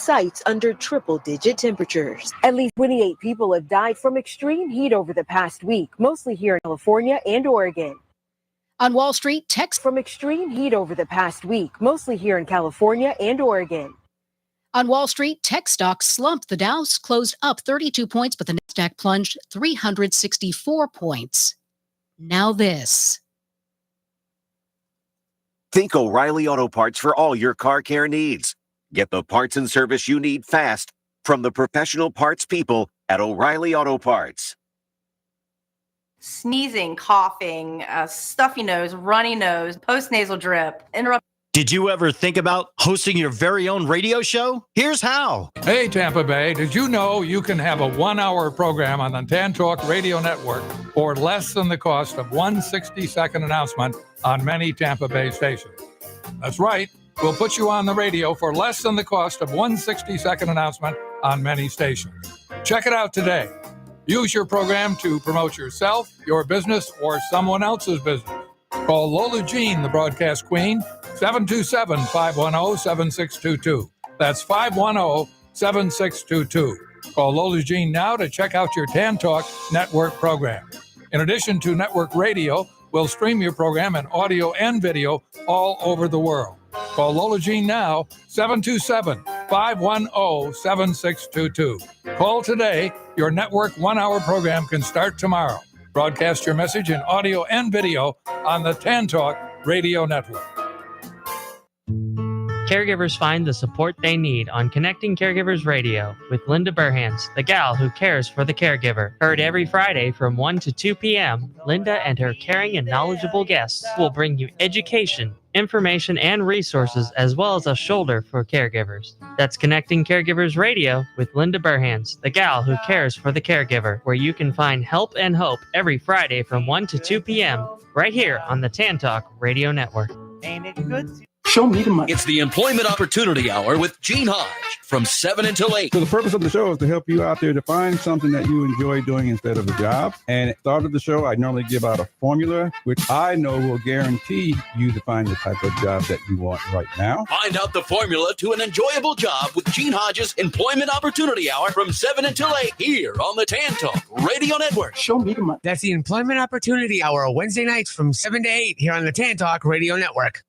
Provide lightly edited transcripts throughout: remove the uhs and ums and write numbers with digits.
sites under triple-digit temperatures. At least 28 people have died from extreme heat over the past week, mostly here in California and Oregon. On Wall Street, tech from extreme heat over the past week, mostly here in California and Oregon. On Wall Street, tech stocks slumped. The Dow closed up 32 points, but the Nasdaq plunged 364 points. Now this. Think O'Reilly Auto Parts for all your car care needs. Get the parts and service you need fast from the professional parts people at O'Reilly Auto Parts. Sneezing, coughing, stuffy nose, runny nose, postnasal drip, interrupt. Did you ever think about hosting your very own radio show? Here's how. Hey, Tampa Bay, did you know you can have a 1-hour program on the Tan Talk Radio Network for less than the cost of one 60-second announcement on many Tampa Bay stations? That's right. We'll put you on the radio for less than the cost of one 60-second announcement on many stations. Check it out today. Use your program to promote yourself, your business, or someone else's business. Call Lola Jean, the broadcast queen, 727-510-7622. That's 510-7622. Call Lola Jean now to check out your Tan Talk Network program. In addition to network radio, we'll stream your program in audio and video all over the world. Call Lola Jean now, 727-510-7622. Call today. Your network 1-hour program can start tomorrow. Broadcast your message in audio and video on the Tan Talk Radio Network. Caregivers find the support they need on Connecting Caregivers Radio with Linda Burhans, the gal who cares for the caregiver. Heard every Friday from 1 to 2 p.m., Linda and her caring and knowledgeable guests will bring you education, information, and resources, as well as a shoulder for caregivers. That's Connecting Caregivers Radio with Linda Burhans, the gal who cares for the caregiver, where you can find help and hope every Friday from 1 to 2 p.m. right here on the Tan Talk Radio Network. Ain't it good? Show me the money. It's the Employment Opportunity Hour with Gene Hodge from 7 until 8. So the purpose of the show is to help you out there to find something that you enjoy doing instead of a job. And at the start of the show, I normally give out a formula, which I know will guarantee you to find the type of job that you want right now. Find out the formula to an enjoyable job with Gene Hodge's Employment Opportunity Hour from 7 until 8 here on the Tan Talk Radio Network. Show me the money. That's the Employment Opportunity Hour, Wednesday nights from 7 to 8 here on the Tan Talk Radio Network.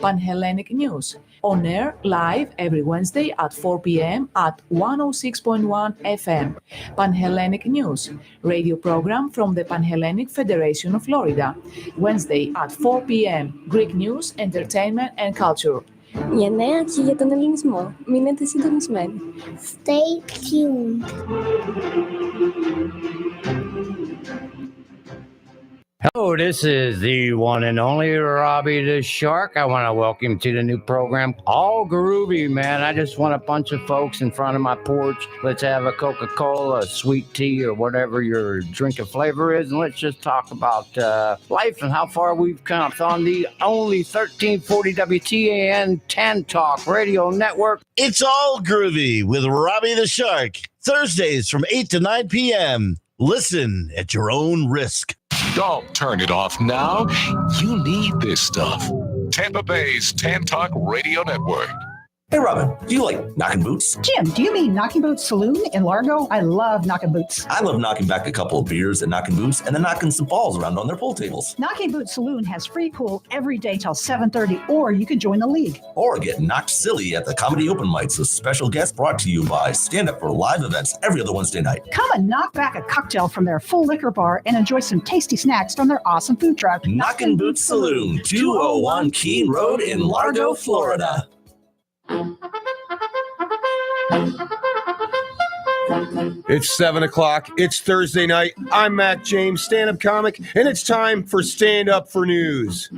Panhellenic News, on air live every Wednesday at 4 p.m. at 106.1 FM. Panhellenic News, radio program from the Panhellenic Federation of Florida. Wednesday at 4 p.m. Greek news, entertainment and culture. Για νέα και για τον ελληνισμό. Μείνετε συντονισμένοι. Stay tuned. Hello, this is the one and only Robbie the Shark. I want to welcome you to the new program, All Groovy, man. I just want a bunch of folks in front of my porch. Let's have a Coca-Cola, a sweet tea, or whatever your drink of flavor is, and let's just talk about life and how far we've come on the only 1340 WTAN Tan Talk Radio Network. It's All Groovy with Robbie the Shark. Thursdays from 8 to 9 p.m. Listen at your own risk. Don't turn it off now. You need this stuff. Tampa Bay's Tan Talk Radio Network. Hey, Robin, do you like Knockin' Boots? Jim, do you mean Knocking Boots Saloon in Largo? I love Knockin' Boots. I love knocking back a couple of beers at Knockin' Boots and then knocking some balls around on their pool tables. Knocking Boots Saloon has free pool every day till 7:30, or you can join the league. Or get knocked silly at the Comedy Open Mics, a special guest brought to you by Stand Up for live events every other Wednesday night. Come and knock back a cocktail from their full liquor bar and enjoy some tasty snacks from their awesome food truck. Knockin' Boots Saloon, 201 Keene Road in Largo, Florida. It's 7 o'clock. It's Thursday night. I'm Mac James, stand-up comic, and it's time for Stand Up for News.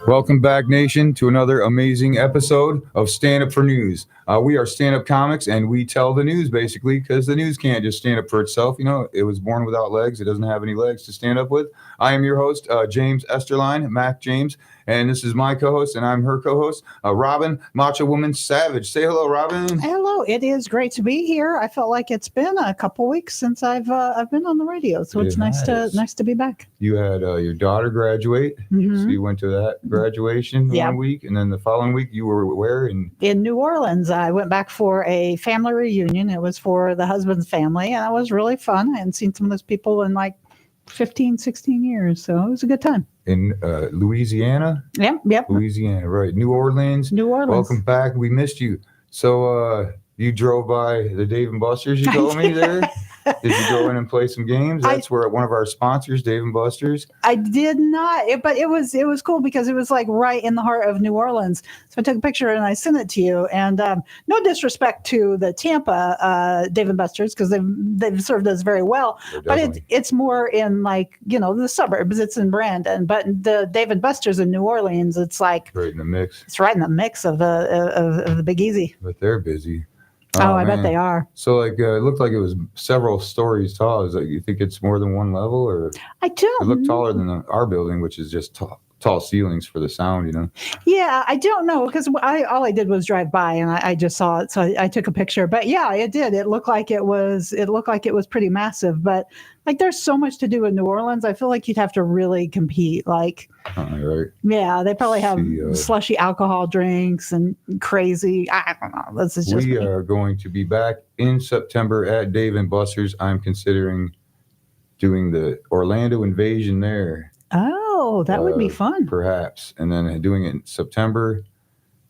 Welcome back, Nation, to another amazing episode of Stand Up for News. We are stand-up comics, and we tell the news, basically, because the news can't just stand up for itself. You know, it was born without legs. It doesn't have any legs to stand up with. I am your host, James Esterline, Mac James, and this is my co-host, and I'm her co-host, Robin, Macho Woman Savage. Say hello, Robin. Hello. It is great to be here. I felt like it's been a couple weeks since I've been on the radio, so it's nice to be back. You had your daughter graduate, so you went to that graduation 1 week, and then the following week you were where? In New Orleans. I went back for a family reunion. It was for the husband's family, and it was really fun. I hadn't seen some of those people in like 15, 16 years, so it was a good time. In Louisiana? Yep. Louisiana, right. New Orleans. Welcome back. We missed you. So you drove by the Dave & Buster's, you told me there? Did you go in and play some games? That's where one of our sponsors, Dave & Buster's. I did not, but it was cool because it was like right in the heart of New Orleans. So I took a picture and I sent it to you. And no disrespect to the Tampa Dave & Buster's, because they've served us very well. But it's more in like, the suburbs. It's in Brandon. But the Dave & Buster's in New Orleans, it's like right in the mix. It's right in the mix of the Big Easy. But they're busy. Oh, I bet they are. So, like, it looked like it was several stories tall. Is like, you think it's more than one level, or I don't. It looked taller than our building, which is just tall ceilings for the sound, Yeah, I don't know, because all I did was drive by and I just saw it, so I took a picture. But yeah, it did. It looked like it was pretty massive. But like, there's so much to do in New Orleans. I feel like you'd have to really compete. Like, right. Yeah, they probably have slushy alcohol drinks and crazy. I don't know. This is just we are going to be back in September at Dave & Buster's. I'm considering doing the Orlando Invasion there. Oh, that would be fun. Perhaps. And then doing it in September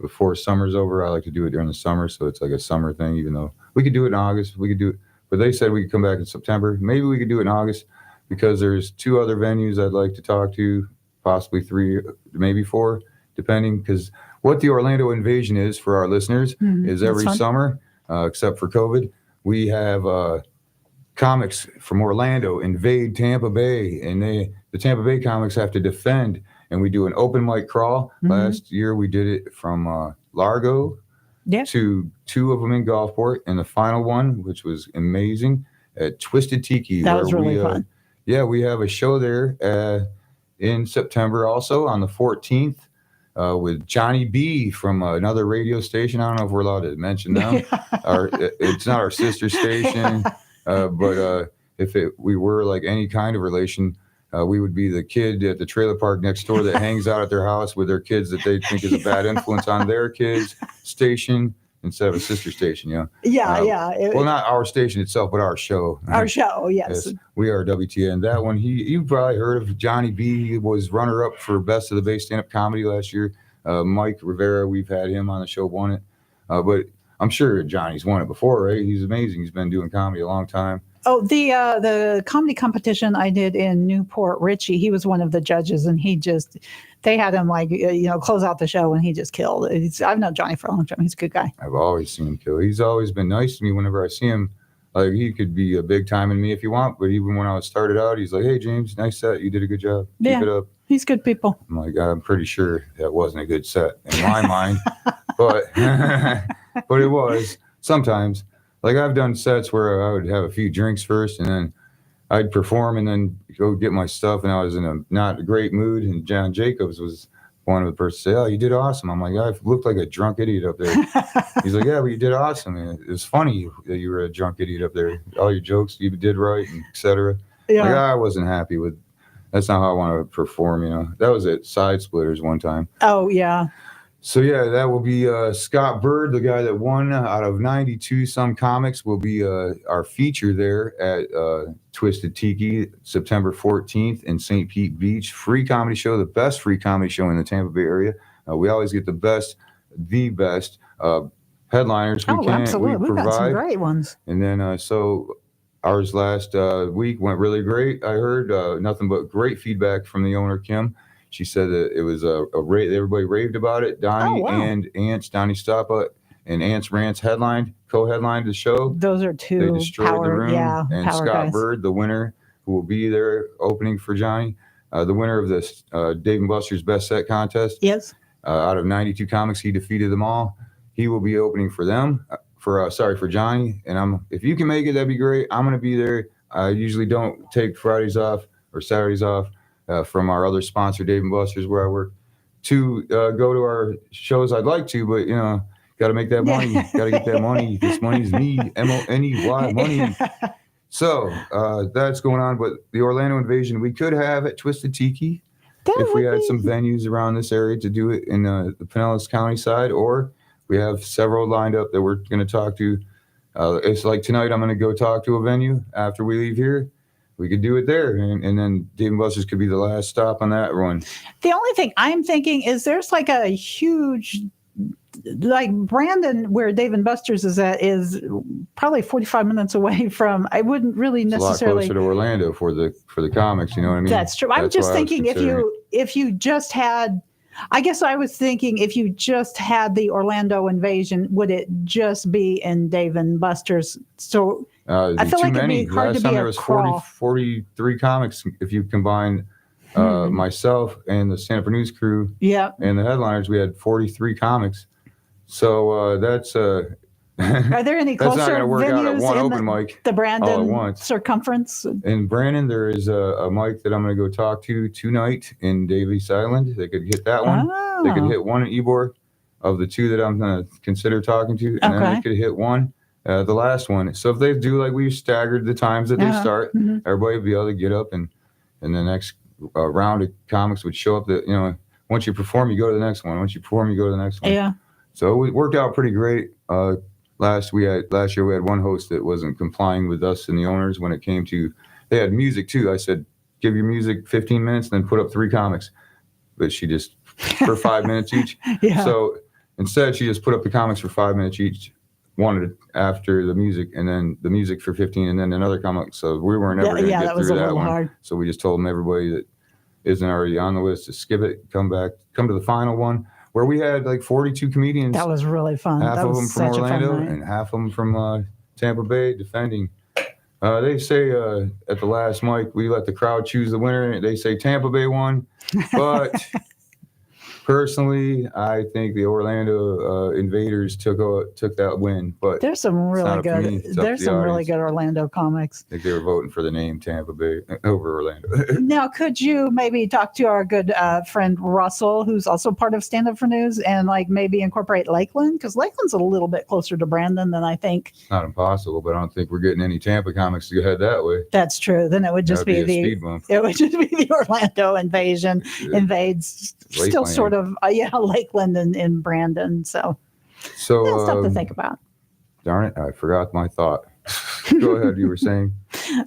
before summer's over. I like to do it during the summer, so it's like a summer thing, even though we could do it in August. We could do it, but they said we could come back in September. Maybe we could do it in August, because there's 2 other venues I'd like to talk to, possibly 3, maybe 4, depending, because what the Orlando Invasion is for our listeners is every summer, except for COVID, we have comics from Orlando invade Tampa Bay, and the Tampa Bay comics have to defend, and we do an open mic crawl. Last year we did it from Largo to 2 of them in Gulfport, and the final one, which was amazing, at Twisted Tiki. That was really fun. Yeah, we have a show there in September also on the 14th with Johnny B from another radio station. I don't know if we're allowed to mention them. It's not our sister station, but if we were like any kind of relation, we would be the kid at the trailer park next door that hangs out at their house with their kids that they think is a bad influence on their kids station instead of a sister station, well, not our station itself, but our show. Our show, yes. We are WTN. That one, you probably heard of Johnny B. He was runner-up for Best of the Bay stand-up comedy last year. Mike Rivera, we've had him on the show, won it. But I'm sure Johnny's won it before, right? He's amazing. He's been doing comedy a long time. Oh, the comedy competition I did in Newport Richie, he was one of the judges, and they had him like, close out the show, and he just killed. I've known Johnny for a long time. He's a good guy. I've always seen him kill. He's always been nice to me whenever I see him. Like, he could be a big time in me if you want, but even when I was started out, he's like, hey, James, nice set. You did a good job. Keep it up. He's good people. I'm like, I'm pretty sure that wasn't a good set in my mind, but it was sometimes. Like, I've done sets where I would have a few drinks first, and then I'd perform and then go get my stuff, and I was in a not a great mood. And John Jacobs was one of the persons say, oh, you did awesome. I'm like, I looked like a drunk idiot up there. He's like, yeah, but you did awesome. And it was funny that you were a drunk idiot up there. All your jokes you did right, and et cetera. Yeah. Like, I wasn't happy with, that's not how I want to perform, That was at Side Splitters one time. Oh, yeah. So, yeah, that will be Scott Bird, the guy that won out of 92 some comics, will be our feature there at Twisted Tiki, September 14th in St. Pete Beach. Free comedy show, the best free comedy show in the Tampa Bay area. We always get the best headliners we can. Absolutely. We provide. Got some great ones. And then, so ours last week went really great. I heard nothing but great feedback from the owner, Kim. She said that it was everybody raved about it. Donnie and Ants, Donnie Stoppa and Ants Rants co-headlined the show. Those are two. They destroyed the room. Yeah, and Scott guys. Bird, the winner, who will be there opening for Johnny, the winner of this Dave and Buster's Best Set contest. Yes. Out of 92 comics, he defeated them all. He will be opening for them, for Johnny. And if you can make it, that'd be great. I'm going to be there. I usually don't take Fridays off or Saturdays off from our other sponsor, Dave and Buster's, where I work, to go to our shows. I'd like to, but got to make that money. Got to get that money. This money's me, MONEY, money. So that's going on. But the Orlando Invasion, we could have at Twisted Tiki if we had some venues around this area to do it in the Pinellas County side, or we have several lined up that we're going to talk to. It's like tonight, I'm going to go talk to a venue after we leave here. We could do it there, and then Dave and Buster's could be the last stop on that run. The only thing I'm thinking is there's like a huge, like Brandon, where Dave and Buster's is at, is probably 45 minutes away from. I wouldn't really necessarily. It's a lot closer to Orlando for the comics. You know what I mean? That's true. I'm just thinking if you just had. I guess I was thinking if you just had the Orlando Invasion, would it just be in Dave and Buster's? So I feel like it'd be hard to be there was 43 comics if you combine myself and the Stand Up for News crew. Yeah. And the headliners, we had 43 comics. So that's are there any closer that's not going to work out at one open mic. The Brandon circumference. In Brandon, there is a mic that I'm going to go talk to tonight in Davies Island. They could hit that one. Oh. They could hit one at Ybor of the two that I'm going to consider talking to, and then they could hit one. The last one. So if they do like we staggered the times that they start, everybody would be able to get up, and the next round of comics would show up. That once you perform, you go to the next one. Once you perform, you go to the next one. Yeah. So it worked out pretty great. Last year we had one host that wasn't complying with us and the owners when it came to. They had music too. I said, give your music 15 minutes, then put up 3 comics. But she just for 5 minutes each. Yeah. So instead, she just put up the comics for 5 minutes each. Wanted after the music, and then the music for 15, and then another comic. So we weren't ever going to get through that one. Hard. So we just told them, everybody that isn't already on the list, to skip it, come to the final one, where we had like 42 comedians. That was really fun. Half that of was them from such Orlando a fun night. and half of them from Tampa Bay defending. They say at the last mic, we let the crowd choose the winner. They say Tampa Bay won, but personally, I think the Orlando Invaders took that win. But there's some really good. There's some really good Orlando comics. I think they were voting for the name Tampa Bay over Orlando. Now, could you maybe talk to our good friend Russell, who's also part of Stand Up for News, and like maybe incorporate Lakeland, because Lakeland's a little bit closer to Brandon than I think. It's not impossible, but I don't think we're getting any Tampa comics to head that way. That's true. Then it would just be the Orlando Invasion invades. Lakeland. Still sort of Lakeland and Brandon. So that's stuff to think about. Darn it, I forgot my thought. Go ahead, you were saying.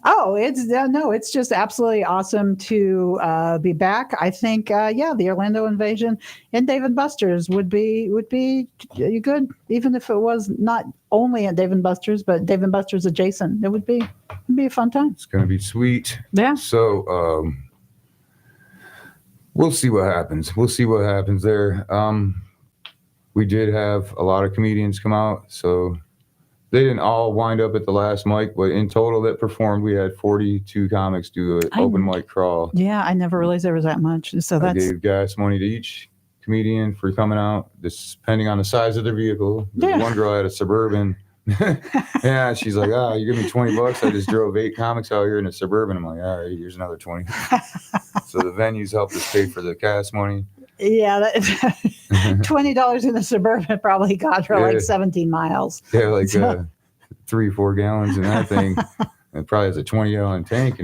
Oh, it's just absolutely awesome to be back. I think the Orlando Invasion and Dave and Buster's would be good, even if it was not only at Dave and Buster's, but Dave and Buster's adjacent. It'd be a fun time. It's going to be sweet. Yeah. So we'll see what happens. We'll see what happens there. We did have a lot of comedians come out, so they didn't all wind up at the last mic, but in total that performed, we had 42 comics do an open mic crawl. Yeah, I never realized there was that much. So I gave gas money to each comedian for coming out, this depending on the size of their vehicle. One girl had a Suburban. Yeah, she's like, you give me $20. I just drove 8 comics out here in a Suburban. I'm like, all right, here's another 20. So the venues helped us pay for the gas money. Yeah, $20 in the Suburban probably got her like 17 miles. Yeah, like 3-4 gallons in that thing. It probably has a 20-gallon tank,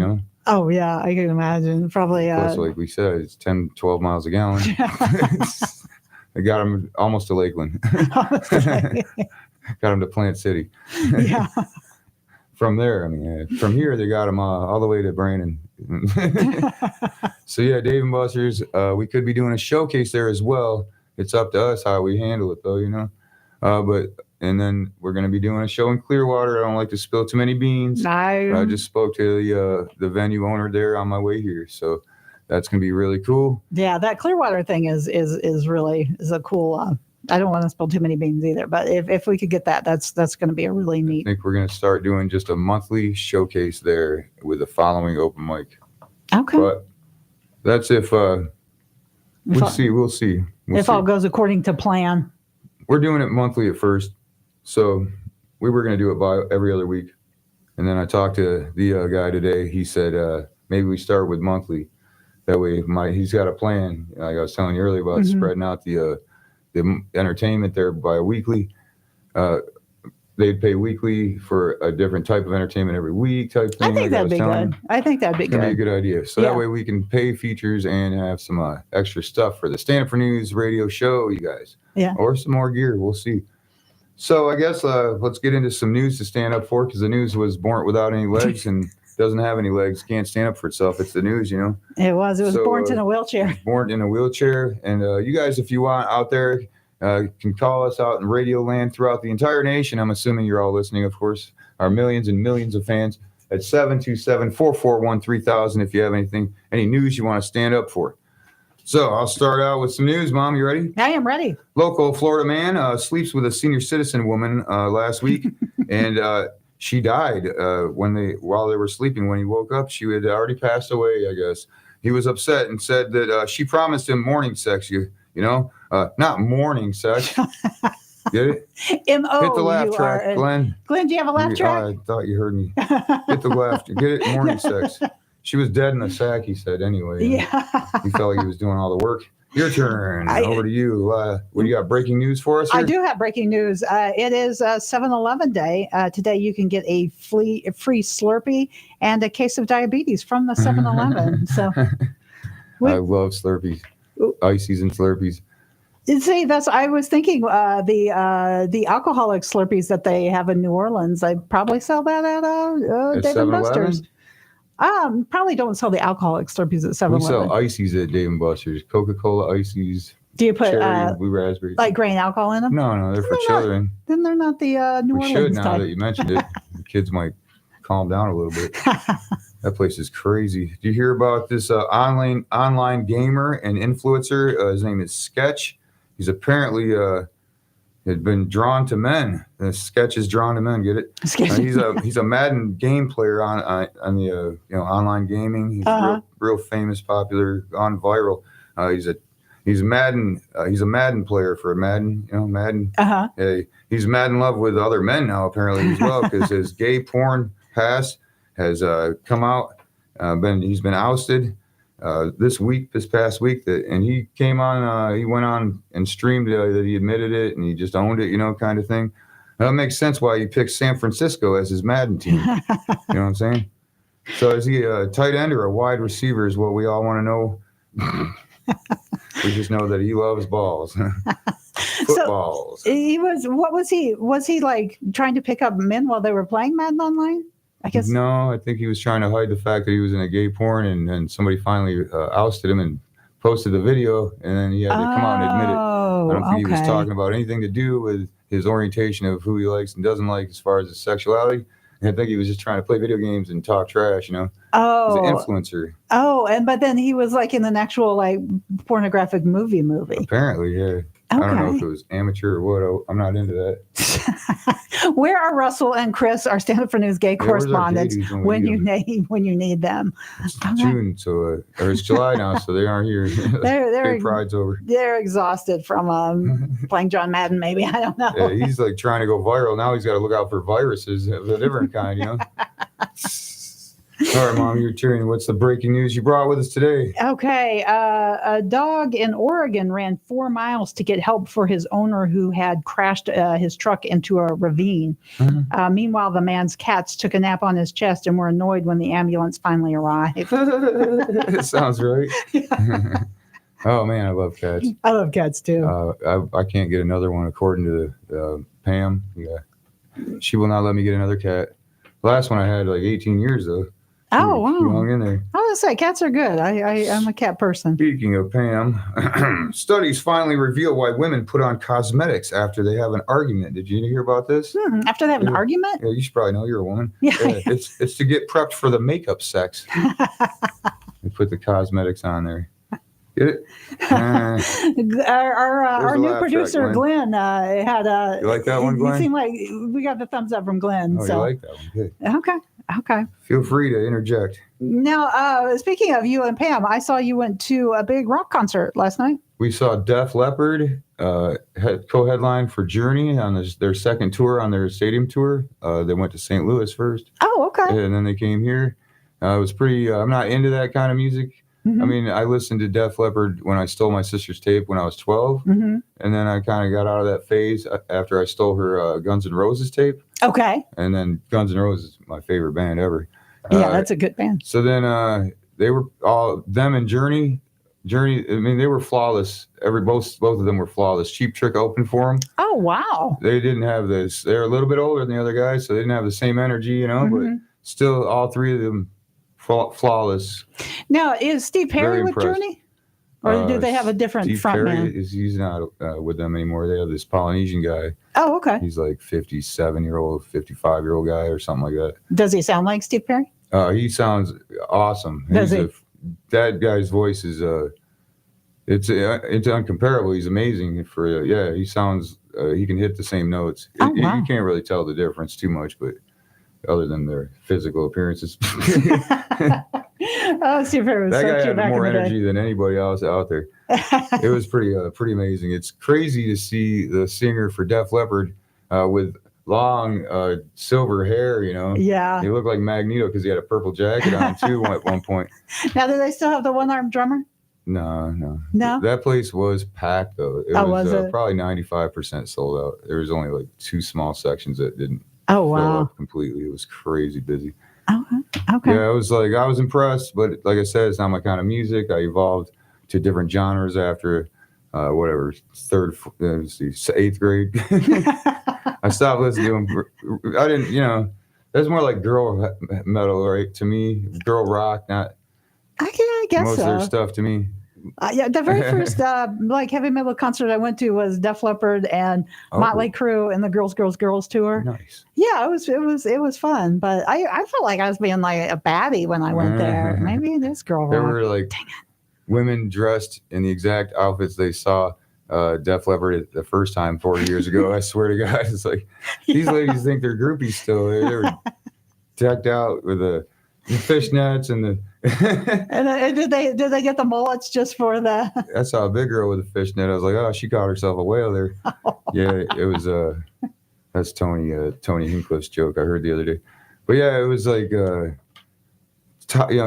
Oh, yeah, I can imagine. Probably. Plus, like we said, it's 10, 12 miles a gallon. I got them almost to Lakeland. Got them to Plant City. Yeah. From there, from here, they got them all the way to Brandon. So, yeah, Dave and Buster's, we could be doing a showcase there as well. It's up to us how we handle it, though, and then we're going to be doing a show in Clearwater. I don't like to spill too many beans. I just spoke to the venue owner there on my way here. So that's going to be really cool. Yeah, that Clearwater thing is really a cool. I don't want to spill too many beans either, but if we could get that, that's going to be a really neat. I think we're going to start doing just a monthly showcase there with the following open mic. Okay. But That's if we'll see. We'll see. If all goes according to plan. We're doing it monthly at first, so we were going to do it by every other week, and then I talked to the guy today. He said maybe we start with monthly. That way, he's got a plan. Like I was telling you earlier about spreading out the entertainment there by weekly. They'd pay weekly for a different type of entertainment every week type thing. I think that'd be good. I think that'd be good. That'd be a good idea. So that way we can pay features and have some extra stuff for the Stand Up for News radio show, you guys. Yeah. Or some more gear. We'll see. So I guess let's get into some news to stand up for, because the news was born without any legs and doesn't have any legs. Can't stand up for itself. It's the news, you know. It was born in a wheelchair. Born in a wheelchair. And you guys, if you want out there, can call us out in Radio Land throughout the entire nation. I'm assuming you're all listening, of course. Our millions and millions of fans at 727-441-3000 if you have any news you want to stand up for. So I'll start out with some news. Mom, you ready? I am ready. Local Florida man sleeps with a senior citizen woman last week, and she died while they were sleeping. When he woke up, she had already passed away, I guess. He was upset and said that she promised him morning sex. You know, not morning sex. Get it? M-O. Hit the laugh track, Glenn. Glenn, do you have a laugh track? I thought you heard me. Hit the laugh. Get it? Morning sex. She was dead in the sack, he said, anyway. Yeah. He felt like he was doing all the work. Your turn. Over to you. What do you got? Breaking news for us here? I do have breaking news. It is 7-Eleven day. Today you can get a free Slurpee and a case of diabetes from the 7-Eleven. So I love Slurpees. Ices and Slurpees. See, I was thinking the alcoholic Slurpees that they have in New Orleans. I probably sell that at Dave & Buster's. Probably don't sell the alcoholic Slurpees at 7-Eleven. We sell ices at Dave & Buster's. Coca-Cola ices. Do you put cherry, blue raspberry? Like grain alcohol in them? No, they're for children. Then they're not the New Orleans should now type. that you mentioned it. The kids might calm down a little bit. That place is crazy. Do you hear about this online gamer and influencer? His name is Sketch. He's apparently had been drawn to men. The Sketch is drawn to men. Get it? He's a Madden game player on the online gaming. He's real famous, popular, gone viral. He's a Madden player for Madden. You know, Madden. He's mad in love with other men now apparently as well, because his gay porn past has come out. He's been ousted this past week, and he came on. He went on and streamed that he admitted it, and he just owned it, kind of thing. That makes sense why he picked San Francisco as his Madden team. You know what I'm saying? So is he a tight end or a wide receiver is what we all want to know. We just know that he loves balls. Footballs. So was he like trying to pick up men while they were playing Madden online? I guess. No, I think he was trying to hide the fact that he was in a gay porn, and somebody finally ousted him and posted the video, and then he had to come out and admit it. I don't think he was talking about anything to do with his orientation of who he likes and doesn't like as far as his sexuality. And I think he was just trying to play video games and talk trash, He's an influencer. But then he was like in an actual like pornographic movie. Apparently, yeah. I don't know if it was amateur or what. I'm not into that. Where are Russell and Chris, our Stand Up for News gay correspondents, when you need them? It's June, or it's July now, so they aren't here. Gay Pride's over. They're exhausted from playing John Madden. Maybe, I don't know. Yeah, he's like trying to go viral now. He's got to look out for viruses of a different kind, All right, Mom, your turn. What's the breaking news you brought with us today? Okay. A dog in Oregon ran 4 miles to get help for his owner who had crashed his truck into a ravine. Meanwhile, the man's cats took a nap on his chest and were annoyed when the ambulance finally arrived. It sounds right. Oh, man, I love cats. I love cats, too. I can't get another one, according to Pam. Yeah, she will not let me get another cat. The last one I had like 18 years, though. Oh, wow. Too long in there. I was going to say, cats are good. I'm a cat person. Speaking of Pam, studies finally reveal why women put on cosmetics after they have an argument. Did you hear about this? After they have an argument? Yeah, you should probably know. You're a woman. Yeah. It's to get prepped for the makeup sex. They put the cosmetics on there. Get it? Our new producer, track, Glenn, had a... You like that one, Glenn? You seem like we got the thumbs up from Glenn. Oh, so. you like that one? Good. Okay. Okay. Feel free to interject. Now, speaking of you and Pam, I saw you went to a big rock concert last night. We saw Def Leppard co-headline for Journey on their second tour on their stadium tour. They went to St. Louis first. Oh, okay. And then they came here. It was pretty. I'm not into that kind of music. Mm-hmm. I mean, I listened to Def Leppard when I stole my sister's tape when I was 12. Mm-hmm. And then I kind of got out of that phase after I stole her Guns N' Roses tape. Okay. And then Guns N' Roses is my favorite band ever. Yeah, that's a good band. So then they were all them and Journey. I mean, they were flawless. Both of them were flawless. Cheap Trick opened for them. Oh, wow. They didn't have this. They're a little bit older than the other guys, so they didn't have the same energy, but still, all three of them flawless. Now, is Steve Perry Very with impressed. Journey? Or do they have a different Steve frontman? He's not with them anymore. They have this Polynesian guy. Oh, okay. He's like 57-year-old, 55-year-old guy or something like that. Does he sound like Steve Perry? He sounds awesome. Does he? That guy's voice is it's uncomparable. He's amazing he sounds he can hit the same notes. Oh, wow. You can't really tell the difference too much, but other than their physical appearances. Oh, Steve Perry was That so guy cute had back more in the energy day. than anybody else out there. It was pretty amazing. It's crazy to see the singer for Def Leppard with long silver hair, Yeah. He looked like Magneto because he had a purple jacket on too at one point. Now, do they still have the one-armed drummer? No. No? That place was packed though. Was it? Probably 95% sold out. There was only like 2 small sections that didn't Oh, fill wow. up completely. It was crazy busy. Okay. Yeah, I was impressed, but like I said, it's not my kind of music. I evolved to different genres after eighth grade. I stopped listening to them. I didn't, that's more like girl metal, right? To me, girl rock, not I guess most so. of their stuff to me. Yeah, the very first heavy metal concert I went to was Def Leppard and Motley Crue and the Girls tour. Nice. Yeah, it was fun, but I felt like I was being like a baddie when I went there. Maybe it is girl There rock. were like women dressed in the exact outfits they saw Def Leppard the first time 40 years ago. I swear to God, it's like these ladies think they're groupies still. They were decked out with the fishnets and the. And did they get the mullets just for the? I saw a big girl with a fishnet. I was like, oh, she caught herself a whale there. Yeah, it was. That's Tony Hinchcliffe's joke I heard the other day. But yeah, it was like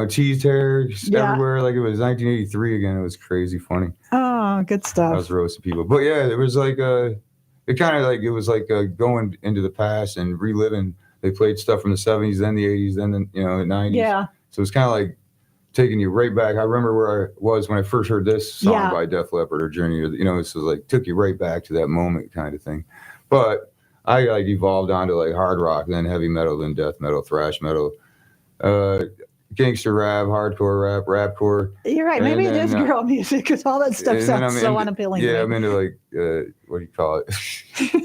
cheese hair everywhere. Like it was 1983 again. It was crazy funny. Oh, good stuff. I was roasting people. But yeah, it was like it kind of like it was like going into the past and reliving. They played stuff from the 70s, then the 80s, then the 90s. Yeah. So it's kind of like taking you right back. I remember where I was when I first heard this song by Def Leppard or Journey. Or, this was like took you right back to that moment kind of thing. But I like evolved onto like hard rock, then heavy metal, then death metal, thrash metal, gangster rap, hardcore rap, rapcore. You're right. Maybe it is girl music because all that stuff sounds so unappealing. Yeah, I'm into like what do you call it?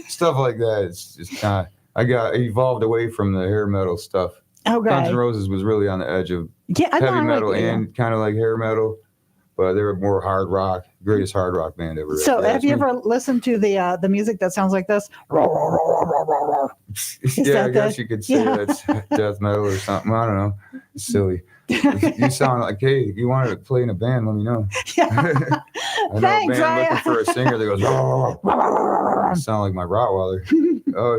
Stuff like that. It's just not. I evolved away from the hair metal stuff. Okay. Guns N' Roses was really on the edge of heavy metal and kind of like hair metal, but they were more hard rock. Greatest hard rock band ever. So, have you ever listened to the music that sounds like this? I guess you could say that's death metal or something. I don't know. It's silly. You sound like, hey, you wanted to play in a band? Let me know. I know Thanks, a band looking for a singer that goes. Sound like my Rottweiler.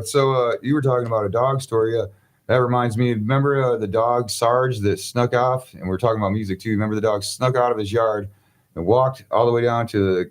So you were talking about a dog story. That reminds me. Remember the dog Sarge that snuck off, and we're talking about music too. Remember the dog snuck out of his yard and walked all the way down to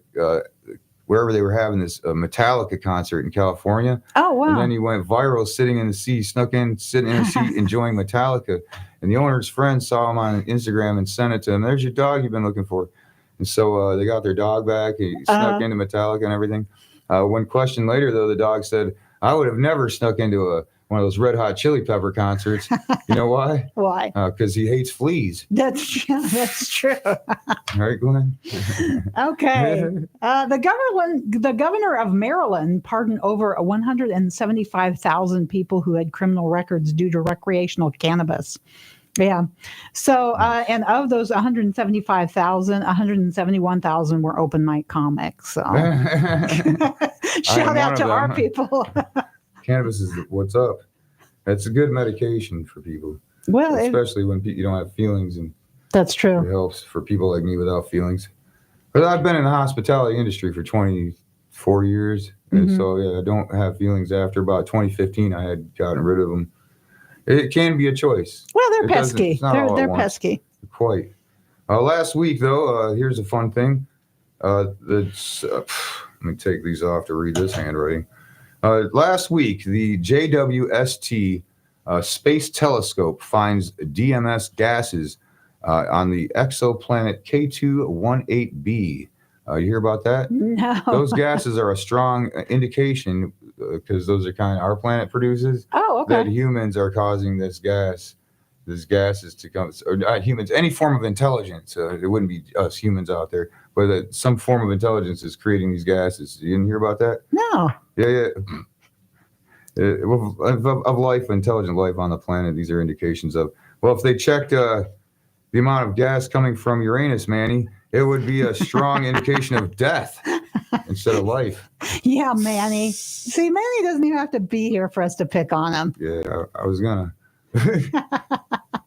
wherever they were having this Metallica concert in California. Oh, wow. And then he went viral sitting in the seat, snuck in, sitting in a seat, enjoying Metallica. And the owner's friend saw him on Instagram and sent it to him. There's your dog you've been looking for. And so they got their dog back. He snuck into Metallica and everything. One question later, though, the dog said, I would have never snuck into one of those Red Hot Chili Pepper concerts. You know why? Why? Because he hates fleas. That's true. All right, Glenn. Okay. The governor of Maryland pardoned over 175,000 people who had criminal records due to recreational cannabis. Yeah. So, and of those 175,000, 171,000 were open mic comics. So shout out to our people. Cannabis is what's up. It's a good medication for people. Well, especially when you don't have feelings, and that's true. It helps for people like me without feelings. But I've been in the hospitality industry for 24 years, and so yeah, I don't have feelings. After about 2015, I had gotten rid of them. It can be a choice. Well, they're pesky. They're pesky. Quite. Last week, though, here's a fun thing. Let me take these off to read this handwriting. Last week, the JWST Space Telescope finds DMS gases on the exoplanet K2-18b. You hear about that? No. Those gases are a strong indication, because those are kind of our planet produces. Oh, okay. That humans are causing this gases to come, or not humans, any form of intelligence. It wouldn't be us humans out there, but some form of intelligence is creating these gases. You didn't hear about that? No. Yeah. Of life, intelligent life on the planet, these are indications of. Well, if they checked the amount of gas coming from Uranus, Manny, it would be a strong indication of death instead of life. Yeah, Manny. See, Manny doesn't even have to be here for us to pick on him. Yeah, I was gonna.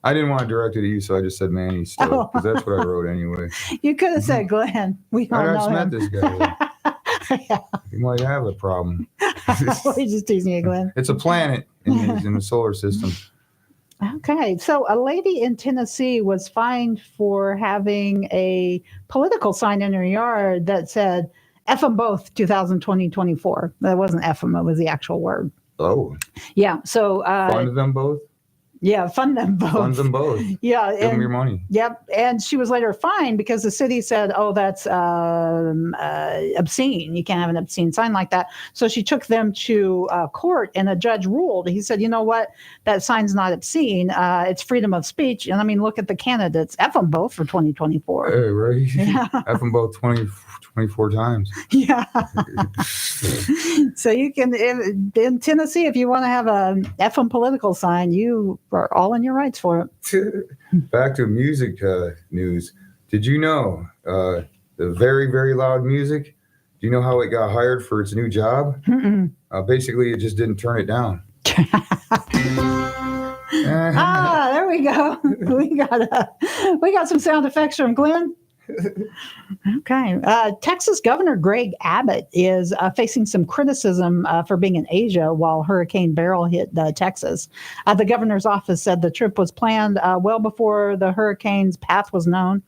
I didn't want to direct it at you, so I just said Manny still, because that's what I wrote anyway. You could have said Glenn. We don't know I him. just met this guy. Yeah. He might have a problem. We're just teasing you, Glenn. It's a planet in the solar system. Okay, so a lady in Tennessee was fined for having a political sign in her yard that said, F them both 2020-24. That wasn't F them, it was the actual word. Oh. Yeah, so. Fund them both? Yeah, fund them both. Fund them both. Yeah. Give them your money. Yep. And she was later fined because the city said, oh, that's obscene. You can't have an obscene sign like that. So she took them to court, and a judge ruled. He said, you know what? That sign's not obscene. It's freedom of speech. And I mean, look at the candidates. F them both for 2024. Hey, right? Yeah. F them both 24 times. Yeah. So you can, in Tennessee, if you want to have a F them political sign, you are all in your rights for it. Back to music news. Did you know the very, very loud music? Do you know how it got hired for its new job? Basically, it just didn't turn it down. There we go. We got some sound effects from Glenn. Okay. Texas Governor Greg Abbott is facing some criticism for being in Asia while Hurricane Beryl hit Texas. The governor's office said the trip was planned well before the hurricane's path was known.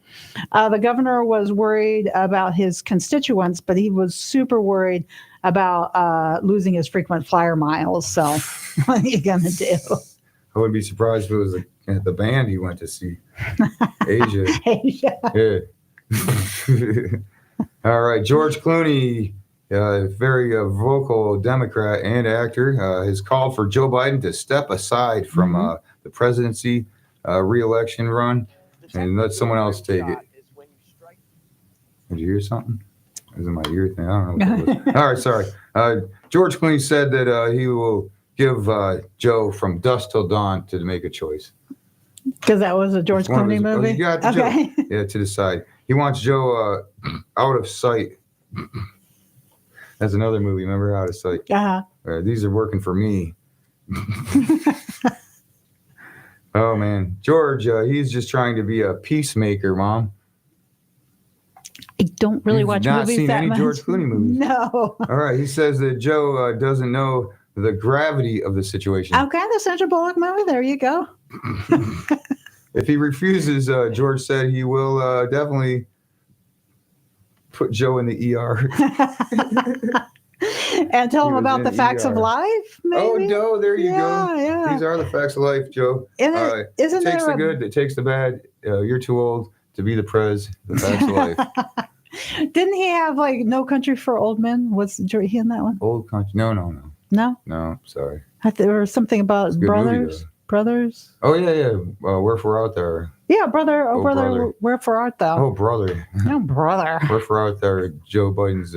The governor was worried about his constituents, but he was super worried about losing his frequent flyer miles. So what are you going to do? I wouldn't be surprised if it was the band he went to see. Asia. Yeah. All right, George Clooney, very vocal Democrat and actor, has called for Joe Biden to step aside from the presidency re-election run and let someone else take it. Did you hear something? It was in my ear thing. I don't know what that was. All right, sorry. George Clooney said that he will give Joe from dusk till dawn to make a choice. Because that was a George Clooney movie? Okay. Joe, yeah, to the side. He wants Joe out of sight. That's another movie, remember? Out of Sight. These are working for me. Oh, man. George, he's just trying to be a peacemaker, Mom. I don't really watch not movies seen that any much. George Clooney movies. No. All right. He says that Joe doesn't know the gravity of the situation. Okay, the Sandra Bullock movie. There you go. If he refuses, George said he will definitely put Joe in the ER. And tell him about the facts of life, maybe? Oh, no, there you go. Yeah. These are the facts of life, Joe. Isn't it takes there the good, it takes the bad. You're too old to be the prez. The facts of life. Didn't he have like No Country for Old Men? Was he in that one? Old country. No. No, sorry. There was something about good brothers. movie, brothers. Oh yeah. Wherefore out there. Yeah, brother. Oh, brother. brother. Wherefore art thou? Oh, brother. No, brother. Wherefore out there, Joe Biden's.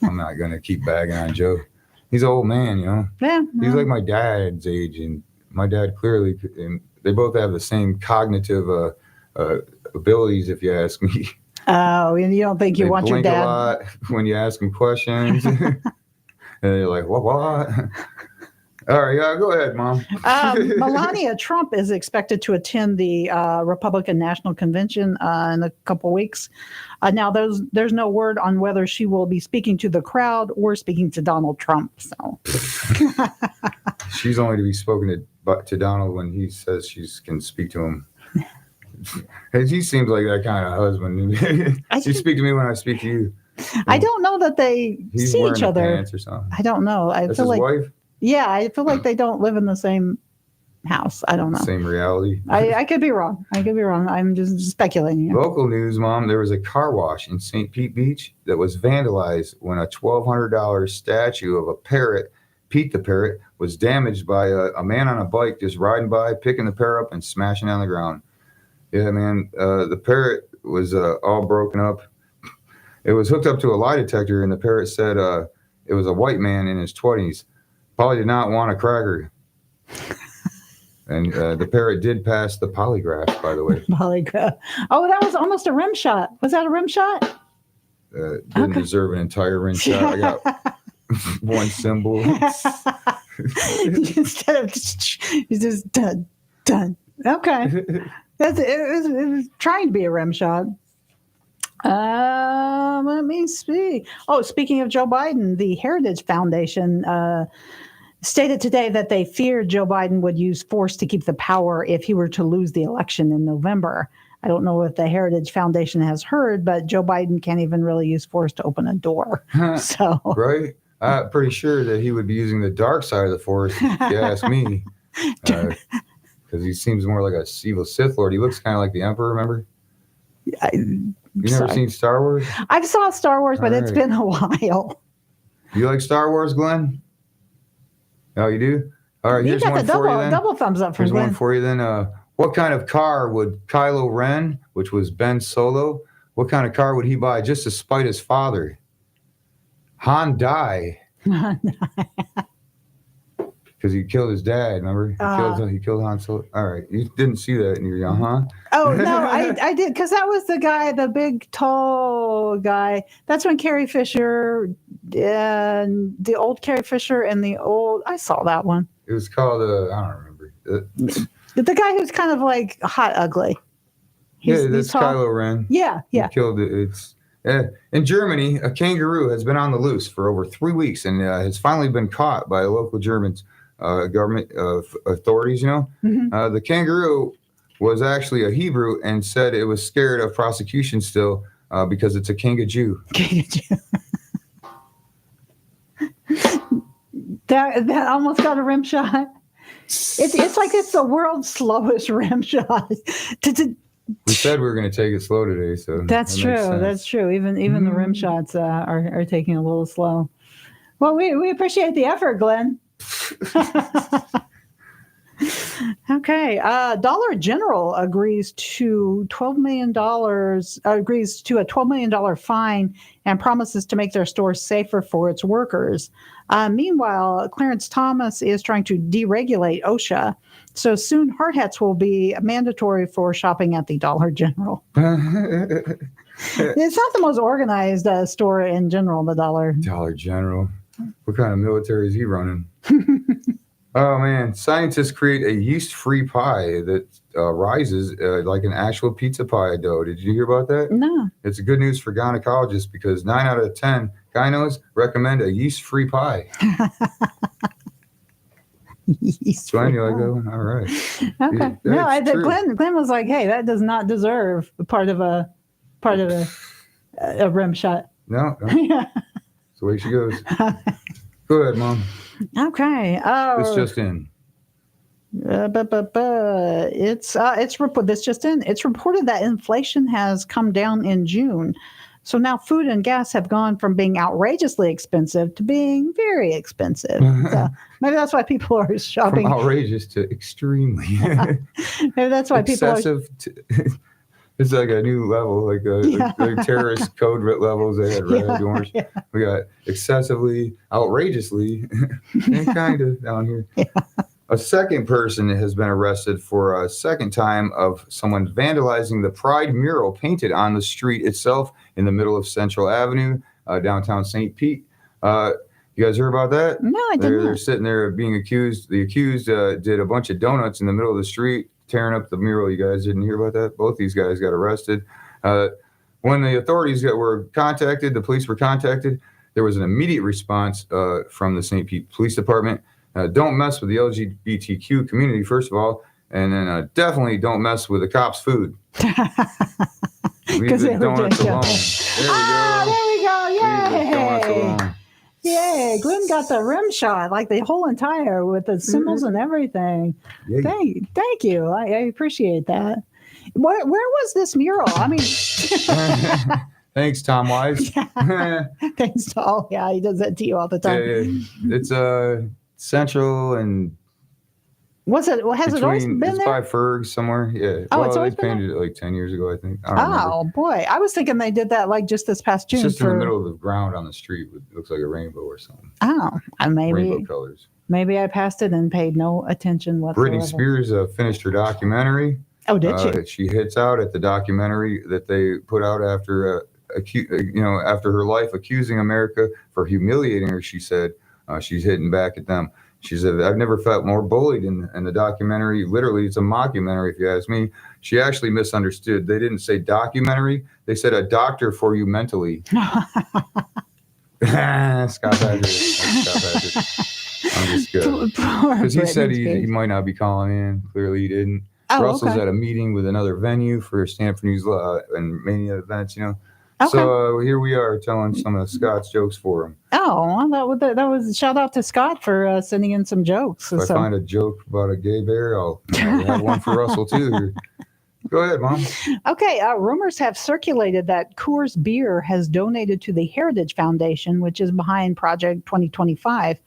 I'm not gonna keep bagging on Joe. He's an old man, you know. Yeah. He's like my dad's age, and my dad clearly. And they both have the same cognitive abilities, if you ask me. Oh, and you don't think you They want your blink dad? a lot when you ask them questions. And they're like, what? All right, yeah, go ahead, Mom. Melania Trump is expected to attend the Republican National Convention in a couple weeks. Now, there's no word on whether she will be speaking to the crowd or speaking to Donald Trump. So She's only to be spoken to Donald when he says she can speak to him. He seems like that kind of husband. You speak to me when I speak to you. I don't know that they He's see wearing each the other. pants or something. I don't know. I That's feel his like wife? Yeah, I feel like they don't live in the same house. I don't know. Same reality. I could be wrong. I'm just speculating here. Local news, Mom. There was a car wash in St. Pete Beach that was vandalized when a $1,200 statue of a parrot, Pete the parrot, was damaged by a man on a bike just riding by, picking the parrot up and smashing it on the ground. Yeah, man. The parrot was all broken up. It was hooked up to a lie detector, and the parrot said it was a white man in his 20s. Probably did not want a cracker. And the parrot did pass the polygraph, by the way. Polygraph. Oh, that was almost a rim shot. Was that a rim shot? Didn't deserve an entire rim shot. I got one symbol. Instead of just done. Okay. It was trying to be a rim shot. Let me see. Oh, speaking of Joe Biden, the Heritage Foundation stated today that they feared Joe Biden would use force to keep the power if he were to lose the election in November. I don't know if the Heritage Foundation has heard, but Joe Biden can't even really use force to open a door. So Right? I'm pretty sure that he would be using the dark side of the force, if you ask me. Because he seems more like a evil Sith Lord. He looks kind of like the Emperor, remember? You never seen Star Wars? I saw Star Wars, but it's been a while. You like Star Wars, Glenn? Oh, you do? All right, You here's got one the for you then. double thumbs up for Here's Glenn. one for you then. What kind of car would Kylo Ren, which was Ben Solo, what kind of car would he buy just to spite his father? Hyundai. Because he killed his dad, remember? He killed Han Solo. All right, you didn't see that in your young, huh? Oh, no, I did, because that was the guy, the big, tall guy. That's when Carrie Fisher, and the old Carrie Fisher and the old, I saw that one. It was called, I don't remember. The guy who's kind of like hot ugly. That's Kylo Ren. Yeah. He killed it. In Germany, a kangaroo has been on the loose for over 3 weeks and has finally been caught by local German government authorities, Mm-hmm. The kangaroo was actually a Hebrew and said it was scared of prosecution still because it's a kangajoo. That almost got a rim shot. It's like it's the world's slowest rim shot. We said we were going to take it slow today, so That's that true. makes sense. That's true. Even the rim shots are taking a little slow. Well, we appreciate the effort, Glenn. Okay. Dollar General agrees to $12 million. Agrees to a $12 million fine and promises to make their stores safer for its workers. Meanwhile, Clarence Thomas is trying to deregulate OSHA. So soon, hard hats will be mandatory for shopping at the Dollar General. It's not the most organized store in general, the Dollar General. What kind of military is he running? Oh, man. Scientists create a yeast-free pie that rises like an actual pizza pie dough. Did you hear about that? No. It's good news for gynecologists because 9 out of 10 gynos recommend a yeast-free pie. Glenn, you like that one? All right. Okay. Yeah, it's true. Glenn was like, "Hey, that does not deserve part of a rim shot." No. That's the way she goes. Go ahead, Mom. Okay. This just in. It's reported that inflation has come down in June. So now food and gas have gone from being outrageously expensive to being very expensive. So maybe that's why people are shopping. From outrageous to extremely. Maybe that's why people are. It's like a new level, like terrorist code levels. They had red, orange. Yeah. We got excessively, outrageously, and kind of down here. Yeah. A second person has been arrested for a second time of someone vandalizing the Pride mural painted on the street itself in the middle of Central Avenue, downtown St. Pete. You guys heard about that? No, I They're didn't. sitting there being accused. The accused did a bunch of donuts in the middle of the street, tearing up the mural. You guys didn't hear about that? Both these guys got arrested. When the authorities were contacted, the police were contacted, there was an immediate response from the St. Pete Police Department. Don't mess with the LGBTQ community, first of all, and then definitely don't mess with the cops' food. Leave the donuts alone. There we go. Leave the donuts Yay. alone. Yay. Glenn got the rim shot, like the whole entire with the symbols and everything. Yeah. Thank you. I appreciate that. Where was this mural? I mean, Thanks, Tom Wise. thanks to all. Yeah, he does that to you all the time. Yeah. It's Central and Was it? Has it always been it's there? by Ferg somewhere. Yeah. Oh, well, it's always they been painted it like 10 years ago, I think. I don't remember. Oh boy, I was thinking they did that like just this past June. It's just in the middle of the ground on the street. It looks like a rainbow or something. Oh, Rainbow colors. maybe I passed it and paid no attention whatsoever. Britney Spears finished her documentary. Oh, did she? She hits out at the documentary that they put out after, after her life accusing America for humiliating her. She said she's hitting back at them. She said, I've never felt more bullied in the documentary. Literally, it's a mockumentary, if you ask me. She actually misunderstood. They didn't say documentary. They said a doctor for you mentally. Scott Patrick. I'm just good. Because he said he might not be calling in. Clearly, he didn't. Oh, Russell's okay. at a meeting with another venue for Stanford News and Mania events, Okay. So here we are telling some of Scott's jokes for him. Oh, well, that was shout out to Scott for sending in some jokes. If I find a joke about a gay bear, I'll have one for Russell too. Go ahead, Mom. Okay, rumors have circulated that Coors Beer has donated to the Heritage Foundation, which is behind Project 2025.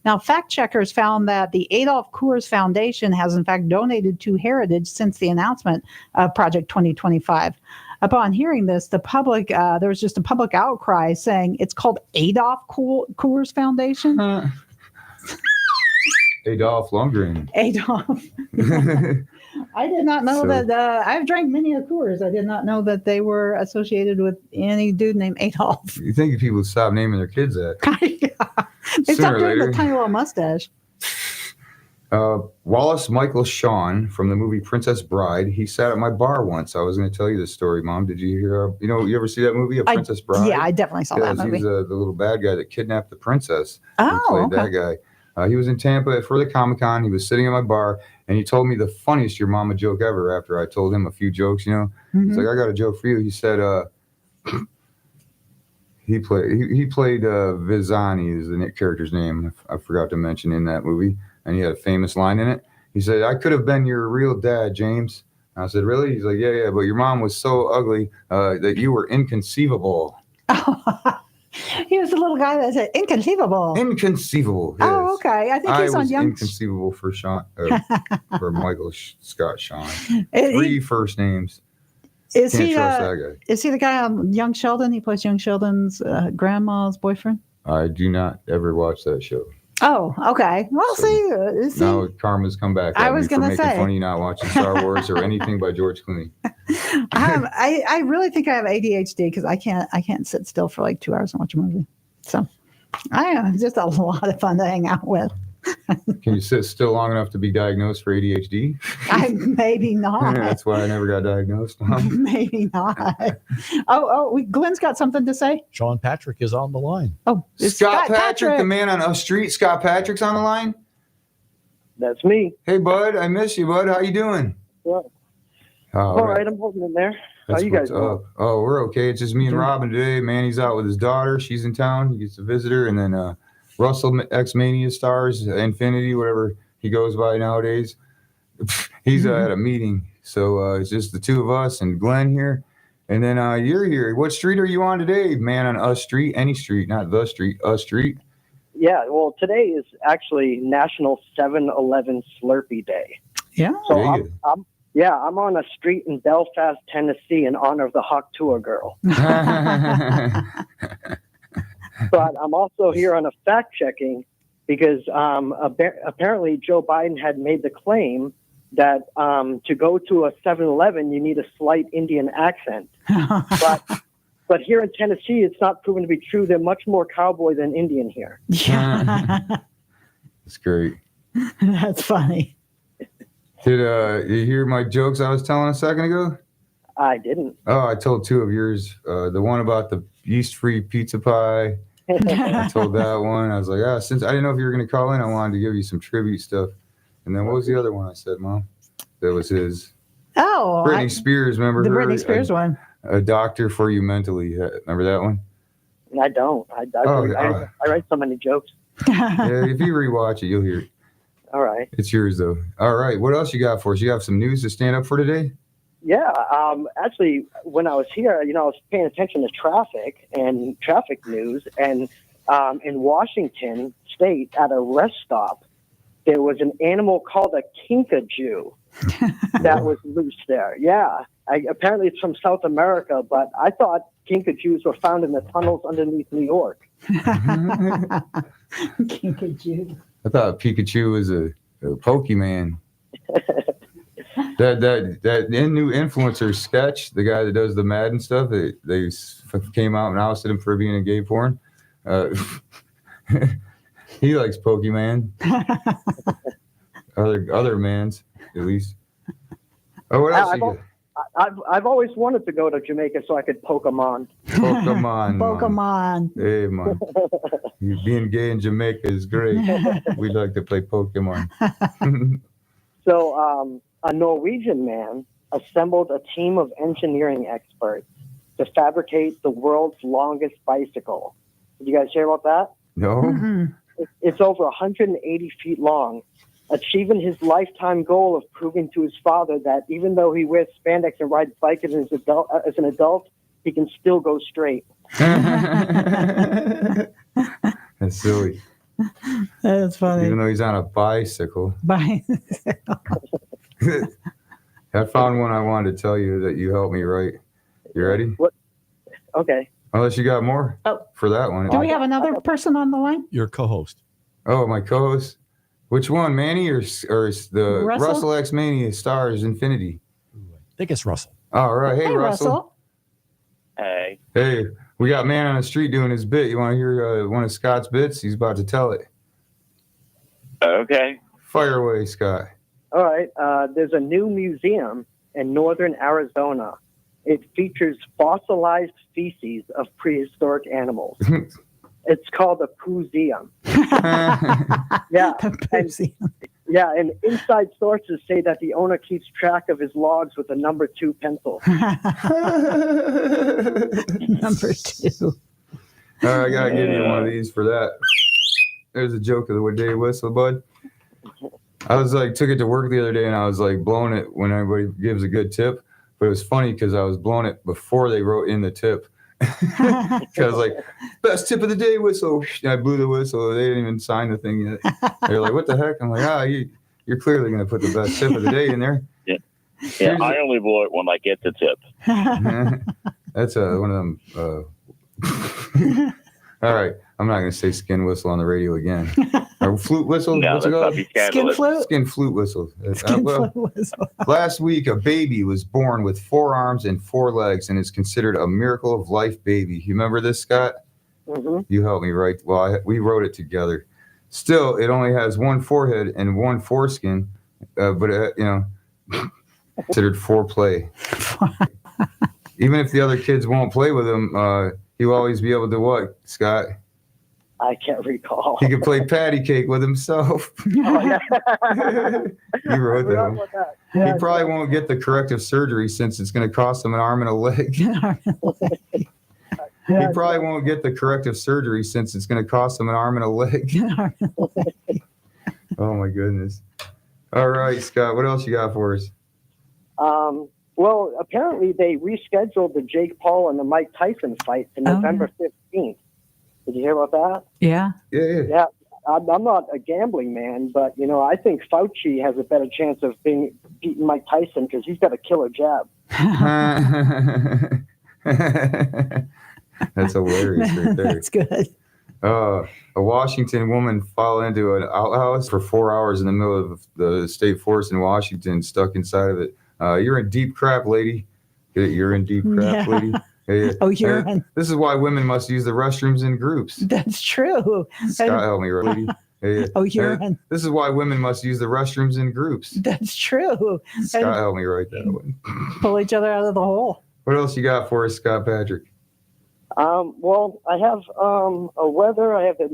Now, fact checkers found that the Adolph Coors Foundation has in fact donated to Heritage since the announcement of Project 2025. Upon hearing this, the public, there was just a public outcry saying it's called Adolph Coors Foundation. Adolph Lundgren. Adolph. I did not know that. I've drank many of Coors. I did not know that they were associated with any dude named Adolph. You think people would stop naming their kids that? They Sooner stopped or doing the later. tiny little mustache. Wallace Michael Shawn from the movie Princess Bride. He sat at my bar once. I was going to tell you this story, Mom. Did you hear? You ever see that movie, A Princess Bride? Yeah, I definitely saw that movie. He's the little bad guy that kidnapped the princess. Oh, He played okay. that guy. He was in Tampa for the Comic-Con. He was sitting at my bar, and he told me the funniest your mama joke ever after I told him a few jokes, He's like, I got a joke for you. He said, he played Vizani is the character's name. I forgot to mention in that movie, and he had a famous line in it. He said, I could have been your real dad, James. I said, really? He's like, yeah, but your mom was so ugly that you were inconceivable. He was the little guy that said inconceivable. Inconceivable. Yes. Oh, okay. I think he's on was Young. inconceivable for Sean, for Michael Scott Sean. He- 3 first names. Is Can't he? trust that guy. Is he the guy on Young Sheldon? He plays Young Sheldon's grandma's boyfriend. I do not ever watch that show. Oh, okay. Well, see. Now karma's come back. I at was me for gonna making say. fun of you not watching Star Wars or anything by George Clooney. I really think I have ADHD because I can't sit still for like 2 hours and watch a movie. So I am just a lot of fun to hang out with. Can you sit still long enough to be diagnosed for ADHD? Maybe not. That's why I never got diagnosed. Maybe not. Glenn's got something to say. Sean Patrick is on the line. Oh, it's Scott Patrick, the man on a street. Scott Patrick's on the line. That's me. Hey, bud. I miss you, bud. How you doing? Well, All right, I'm holding in there. How That's you guys what's doing? up. Oh, we're okay. It's just me and Robin today. Manny's out with his daughter. She's in town. He gets to visit her. And then Russell, ex-Mania Stars, Infinity, whatever he goes by nowadays. He's at a meeting. So it's just the two of us and Glenn here. And then you're here. What street are you on today, man? On a street? Any street, not the street. A street. Yeah, well, today is actually National 7-Eleven Slurpee Day. Yeah. So I'm on a street in Belfast, Tennessee, in honor of the Hawktua girl. But I'm also here on a fact checking because apparently Joe Biden had made the claim that to go to a 7-Eleven, you need a slight Indian accent. But here in Tennessee, it's not proven to be true. They're much more cowboy than Indian here. Yeah. It's great. That's funny. Did you hear my jokes I was telling a second ago? I didn't. Oh, I told two of yours. The one about the yeast-free pizza pie. I told that one. I was like, since I didn't know if you were going to call in, I wanted to give you some tribute stuff. And then what was the other one I said, Mom? That was his. Oh. Britney Spears, remember the her? Britney Spears one. A doctor for you mentally. Remember that one? I don't. I write so many jokes. Yeah, if you rewatch it, you'll hear it. All right. It's yours, though. All right. What else you got for us? You have some news to stand up for today? Yeah. Actually, when I was here, I was paying attention to traffic and traffic news. And in Washington State, at a rest stop, there was an animal called a kinkajou that was loose there. Yeah. Apparently, it's from South America, but I thought kinkajous were found in the tunnels underneath New York. Kinkajou. I thought Pikachu was a Pokemon. that new influencer Sketch, the guy that does the Madden stuff, they came out and ousted him for being a gay porn. He likes Pokemon. other mans, at least. Oh, what else you got? I've always wanted to go to Jamaica so I could Pokemon. Pokemon. Hey, man. Being gay in Jamaica is great. We like to play Pokemon. So a Norwegian man assembled a team of engineering experts to fabricate the world's longest bicycle. Did you guys hear about that? No. Mm-hmm. It's over 180 feet long, achieving his lifetime goal of proving to his father that even though he wears spandex and rides bikes as an adult, he can still go straight. That's silly. That's funny. Even though he's on a bicycle. Bye. I found one I wanted to tell you that you helped me write. You ready? What? Okay. Unless you got more for that one. Do we have another person on the line? Your co-host. Oh, my co-host. Which one, Manny or the Russell X Mania Stars Infinity? I think it's Russell. All right. Hey, Russell. Hey. Hey, we got Man on the Street doing his bit. You want to hear one of Scott's bits? He's about to tell it. Okay. Fire away, Scott. All right. There's a new museum in northern Arizona. It features fossilized feces of prehistoric animals. It's called the Pooseum. Yeah. And inside sources say that the owner keeps track of his logs with a number 2 pencil. Number 2. All right, I got to give you one of these for that. There's a joke of the day whistle, bud. I was took it to work the other day and I was blowing it when everybody gives a good tip. But it was funny because I was blowing it before they wrote in the tip. I was best tip of the day whistle. And I blew the whistle. They didn't even sign the thing yet. They were like, what the heck? I'm like, you're clearly going to put the best tip of the day in there. Yeah, I only blow it when I get the tip. That's one of them. All right. I'm not going to say skin whistle on the radio again. Or flute whistle? No, what's it called? Skin flute? Skin flute whistle. Flute whistle. Last week, a baby was born with 4 arms and 4 legs and is considered a miracle of life baby. You remember this, Scott? Mm-hmm. You helped me write. Well, we wrote it together. Still, it only has 1 forehead and 1 foreskin, but considered foreplay. Even if the other kids won't play with him, he'll always be able to what, Scott? I can't recall. He can play patty cake with himself. You wrote that. He probably won't get the corrective surgery since it's going to cost him an arm and a leg. He probably won't get the corrective surgery since it's going to cost him an arm and a leg. Oh, my goodness. All right, Scott, what else you got for us? Well, apparently they rescheduled the Jake Paul and the Mike Tyson fight to November 15th. Did you hear about that? Yeah. Yeah. I'm not a gambling man, but, I think Fauci has a better chance of beating Mike Tyson because he's got a killer jab. That's hilarious right there. That's good. A Washington woman fell into an outhouse for 4 hours in the middle of the state forest in Washington, stuck inside of it. You're in deep crap, lady. You're in deep crap, lady. Yeah. Oh, urine. This is why women must use the restrooms in groups. That's true. Scott, help me, lady. Yeah. Oh, urine. This is why women must use the restrooms in groups. That's true. Scott, help me write that one. Pull each other out of the hole. What else you got for us, Scott Patrick? Well, I have a weather, I have the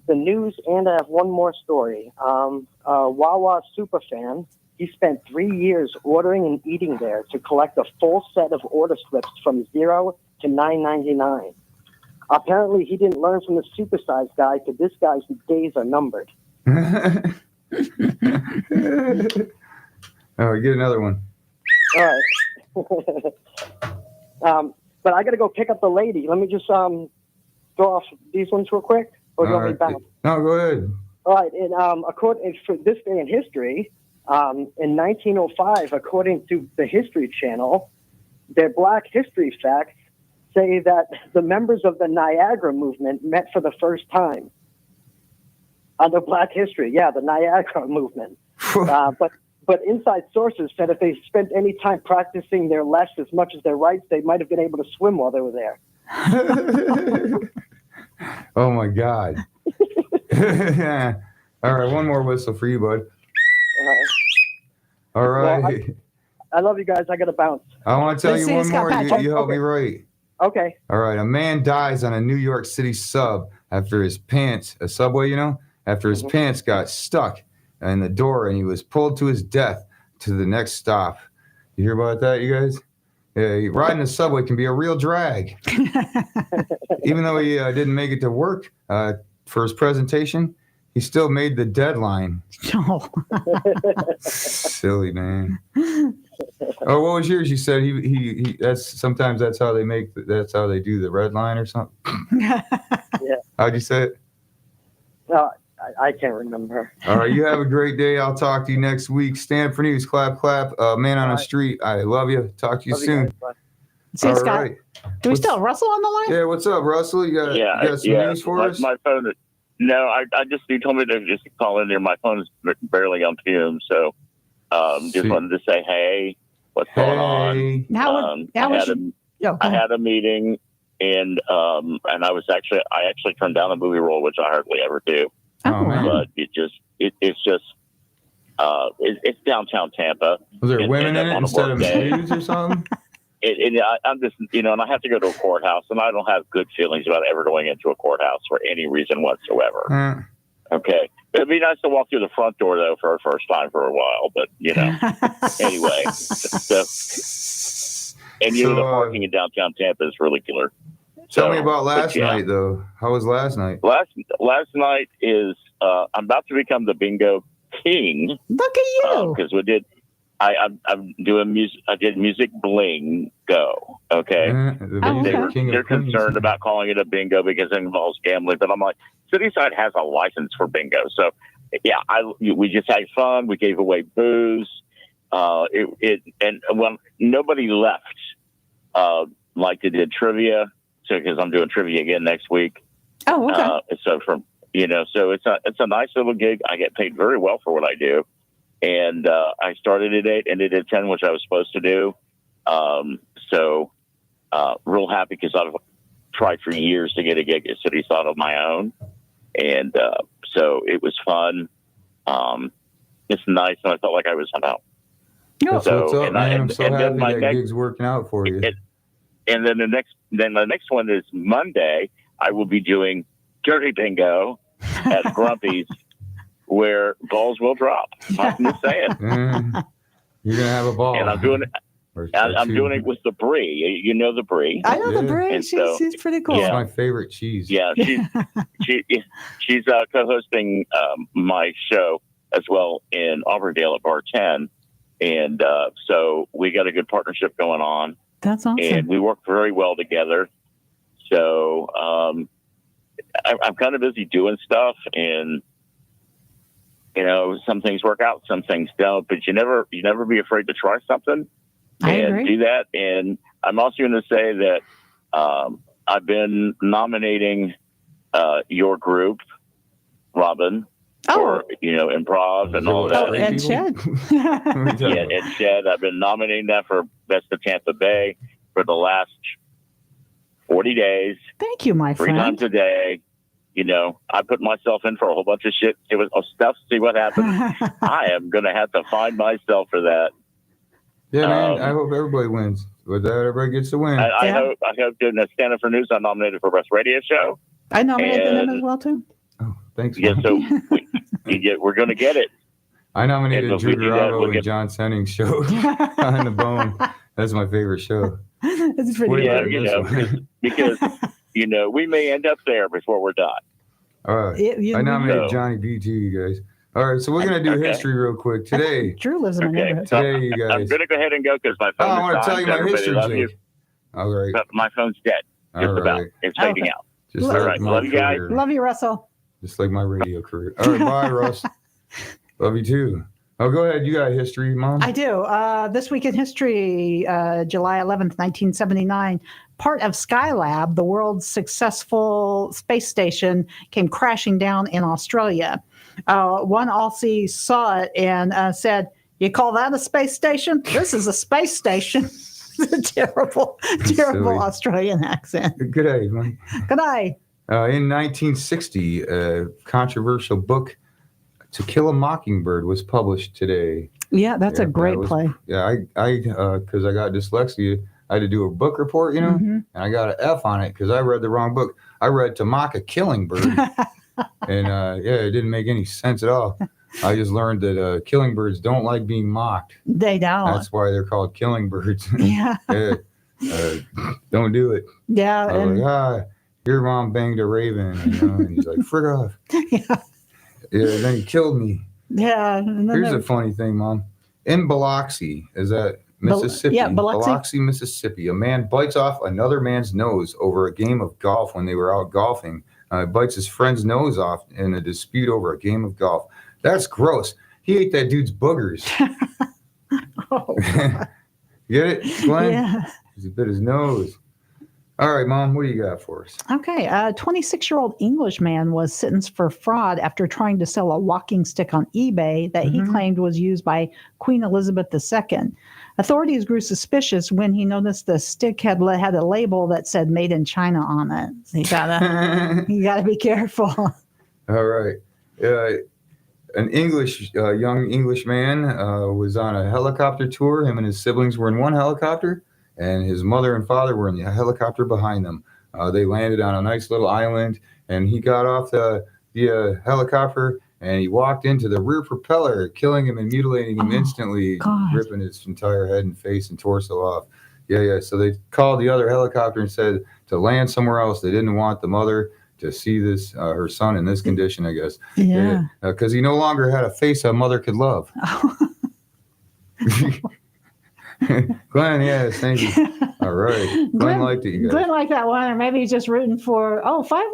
news, and I have one more story. Wawa superfan, he spent 3 years ordering and eating there to collect a full set of order slips from $0 to $9.99. Apparently, he didn't learn from the supersize guy because this guy's days are numbered. Oh, get another one. All right. But I got to go pick up the lady. Let me just go off these ones real quick. Or do you want me to bounce? No, go ahead. All right. And according for this day in history, in 1905, according to the History Channel, their Black History facts say that the members of the Niagara movement met for the first time. Under Black history, yeah, the Niagara movement. But inside sources said if they spent any time practicing their lefts as much as their rights, they might have been able to swim while they were there. Oh, my God. All right, one more whistle for you, bud. All right. Well, I love you guys. I got to bounce. I want to tell you one more. You help me right. Okay. All right. A man dies on a New York City sub after his pants, a subway, after his pants got stuck in the door and he was pulled to his death to the next stop. You hear about that, you guys? Yeah, riding the subway can be a real drag. Even though he didn't make it to work for his presentation, he still made the deadline. Oh. Silly, man. Oh, what was yours? You said he sometimes that's how they do the red line or something. Yeah. How'd you say it? No, I can't remember. All right, you have a great day. I'll talk to you next week. Stand up for news. Clap, clap. Man on the street. I love you. Talk to you soon. See you, All Scott. right. Do we still have Russell on the line? Yeah, what's up, Russell? You got some news for us? My phone. No, you told me to just call in there. My phone is barely on fumes, so just wanted to say, hey, what's going on? I had a meeting, and I actually turned down a movie role, which I hardly ever do. Oh, man. But it's downtown Tampa. Was there women in it instead of dudes or something? I'm just, and I have to go to a courthouse, and I don't have good feelings about ever going into a courthouse for any reason whatsoever. Okay. It'd be nice to walk through the front door, though, for our first time for a while, but, anyway. The parking in downtown Tampa is really killer. Tell me about last night, though. How was last night? Last night is, I'm about to become the bingo king. Look at you. Because I'm doing music. I did music bling go. Okay. They're concerned about calling it a bingo because it involves gambling, but I'm like, Cityside has a license for bingo, so yeah. We just had fun. We gave away booze. Nobody left. Like they did trivia. So because I'm doing trivia again next week. Oh, okay. So it's a nice little gig. I get paid very well for what I do. And I started at 8, ended at 10, which I was supposed to do. Real happy because I've tried for years to get a gig at Cityside of my own. And so it was fun. It's nice, and I felt like I was out. That's what's up, man. I'm so happy that gig's working out for you. And then the next one is Monday. I will be doing Dirty Bingo at Grumpy's, where balls will drop. I'm just saying. You're gonna have a ball. And I'm doing it. I'm doing it with the Brie. You know the Brie. I know the Brie. She's pretty cool. It's my favorite cheese. Yeah, she's co-hosting my show as well in Auburndale at Bar 10, and so we got a good partnership going on. That's awesome. And we work very well together. So I'm kind of busy doing stuff, and some things work out, some things don't. But you never be afraid to try something and do that. And I'm also going to say that I've been nominating your group, Robin, for improv and all that. And Shed. And Shed. I've been nominating that for Best of Tampa Bay for the last 40 days. Thank you, my 3 friend. times a day. You know, I put myself in for a whole bunch of shit. It was stuff. See what happens. I am going to have to find myself for that. Yeah, man. I hope everybody wins. But everybody gets to win. I hope doing the Stand Up for News. I'm nominated for Best Radio Show. I nominated them And- as well too. Thanks. Yeah, so we're going to get it. I nominated And if Drew we do that, Garabo we'll and get- John Senning's show on the bone. That's my favorite show. It's pretty Yeah, good. you know, because you know we may end up there before we're done. All right. you- I nominated So- Johnny B too, you guys. All right, so we're gonna do Okay. history real quick today. Drew lives in my neighborhood. Today, you I'm guys. going to go ahead and go because my Oh, phone I is want to tell you my Everybody history, love you. Jake. All right. But my phone's dead. Just All about. right. It's fading Okay. out. Just All like right. my Love you guys. career. Love you, Russell. Just like my radio career. All right, bye, Russ. Love you too. Oh, go ahead. You got history, Mom. I do. This week in history, July 11th, 1979, part of Skylab, the world's successful space station, came crashing down in Australia. One Aussie saw it and said, "You call that a space station? This is a space station." terrible silly. Australian accent. Good day, man. Good day. In 1960, a controversial book, To Kill a Mockingbird, was published today. Yeah, that's a great play. Yeah, I because I got dyslexia, I had to do a book report, you know, Mhm. and I got an F on it because I read the wrong book. I read To Mock a Killing Bird, and it didn't make any sense at all. I just learned that killing birds don't like being mocked. They don't. That's why they're called killing birds. Yeah. Don't do it. Yeah. I was And, like, your mom banged a raven, you know, and he's like, frig off. Yeah, then he killed me. yeah. And then Here's there- a funny thing, Mom. In Biloxi, is that Mississippi? yeah, Biloxi. Mississippi. A man bites off another man's nose over a game of golf when they were out golfing. Bites his friend's nose off in a dispute over a game of golf. That's gross. He ate that dude's boogers. Get it, Glenn? Yeah. He bit his nose. All right, Mom, what do you got for us? Okay, a 26-year-old Englishman was sentenced for fraud after trying to sell a walking stick on eBay that he claimed was used by Queen Elizabeth II. Authorities grew suspicious when he noticed the stick had a label that said "Made in China" on it. So you gotta be careful. All right. An young English man was on a helicopter tour. Him and his siblings were in one helicopter, and his mother and father were in the helicopter behind them. They landed on a nice little island, and he got off the helicopter, and he walked into the rear propeller, killing him and mutilating him instantly, God. ripping his entire head and face and torso off. Yeah. So they called the other helicopter and said to land somewhere else. They didn't want the mother to see this, her son in this condition, I guess. Yeah. Because he no longer had a face a mother could love. Glenn, yes, thank you. All right. Glenn liked it, you guys. Glenn liked that one, or maybe he's just rooting for 5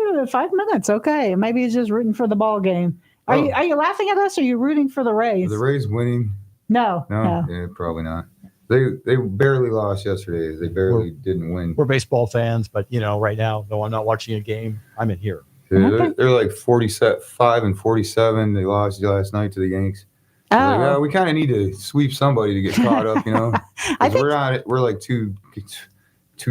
minutes. Okay, maybe he's just rooting for the ball game. Are you laughing at us? Or are you rooting for the Rays? The Rays winning? No. Yeah, probably not. They barely lost yesterday. They barely didn't win. We're baseball fans, but right now, though I'm not watching a game, I'm in here. Yeah, they're like 45 and 47. They lost last night to the Yanks. Like, we kind of need to sweep somebody to get caught up, you know. 'Cause we're like two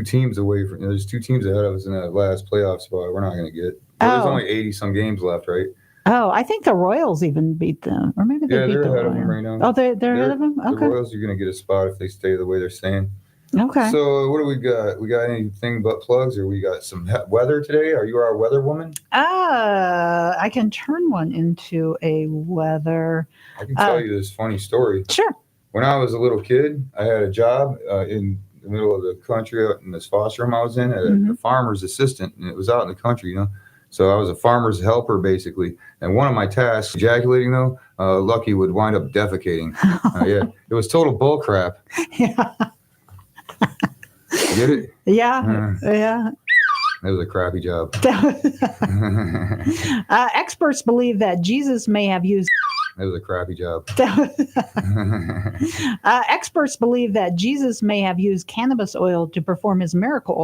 teams away from. There's 2 teams ahead of us in that last playoff spot. We're not going to get. There's only 80 some games left, right? Oh, I think the Royals even beat them, or maybe they beat they're the ahead of Royals. them right now. Oh, they're ahead of them. The Okay. Royals are going to get a spot if they stay the way they're staying. Okay. So what do we got? We got anything but plugs, or we got some weather today? Are you our weather woman? I can turn one into a weather. I can tell you this funny story. Sure. When I was a little kid, I had a job in the middle of the country out in this foster home I was in, a farmer's assistant, and it was out in the country, you know. So I was a farmer's helper, basically. And one of my tasks, ejaculating though, Lucky would wind up defecating. It was total bull crap. Yeah. Get it? Yeah. Yeah. It was a crappy job. Experts believe that Jesus may have used. It was a crappy job. Experts believe that Jesus may have used cannabis oil to perform his miracles.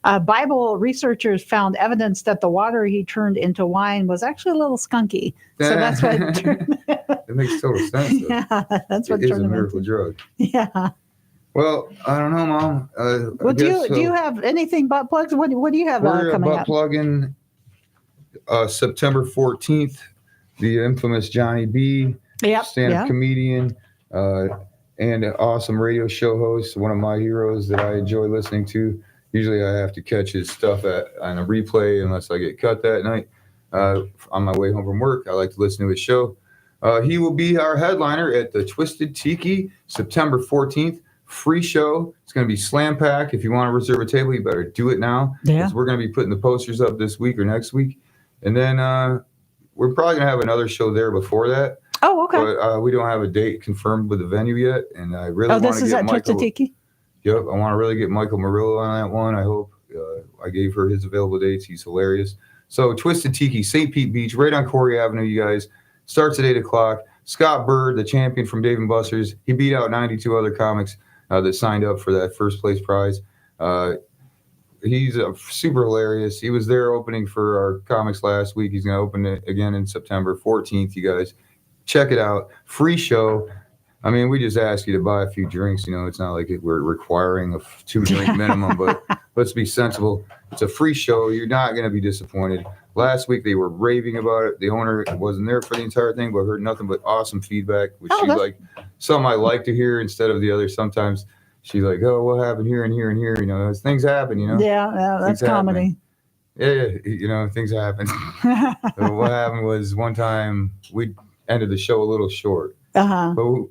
Bible researchers found evidence that the water he turned into wine was actually a little skunky. So that's what. It makes total sense. Though. Yeah, that's what it is turned a him miracle into. drug. Yeah. Well, I don't know, Mom. Well, do you have anything butt plugs? What do you have We're coming butt up? plugging September 14th. The infamous Johnny B, stand-up comedian, and an awesome radio show host. One of my heroes that I enjoy listening to. Usually, I have to catch his stuff on a replay unless I get cut that night. On my way home from work, I like to listen to his show. He will be our headliner at the Twisted Tiki, September 14th. Free show. It's going to be slam pack. If you want to reserve a table, you better do it now. Because we're going to be putting the posters up this week or next week. And then we're probably going to have another show there before that. Oh, okay. But we don't have a date confirmed with the venue yet. And I really want to get this is at Twisted Tiki? Yep. I want to really get Michael Murillo on that one. I hope. I gave her his available dates. He's hilarious. So Twisted Tiki, St. Pete Beach, right on Corey Avenue, you guys. Starts at 8 o'clock. Scott Bird, the champion from Dave & Buster's. He beat out 92 other comics that signed up for that first place prize. He's super hilarious. He was there opening for our comics last week. He's going to open it again in September 14th. You guys check it out. Free show. I mean, we just ask you to buy a few drinks. You know, it's not like we're requiring a 2-drink minimum, but let's be sensible. It's a free show. You're not going to be disappointed. Last week, they were raving about it. The owner wasn't there for the entire thing, but heard nothing but awesome feedback, which she's like, something I like to hear instead of the other. Sometimes she's like, oh, what happened here and here and here? You know, as things happen, you know? Yeah, that's comedy. Yeah, you know, things happen. So what happened was one time we ended the show a little short. Uh-huh. But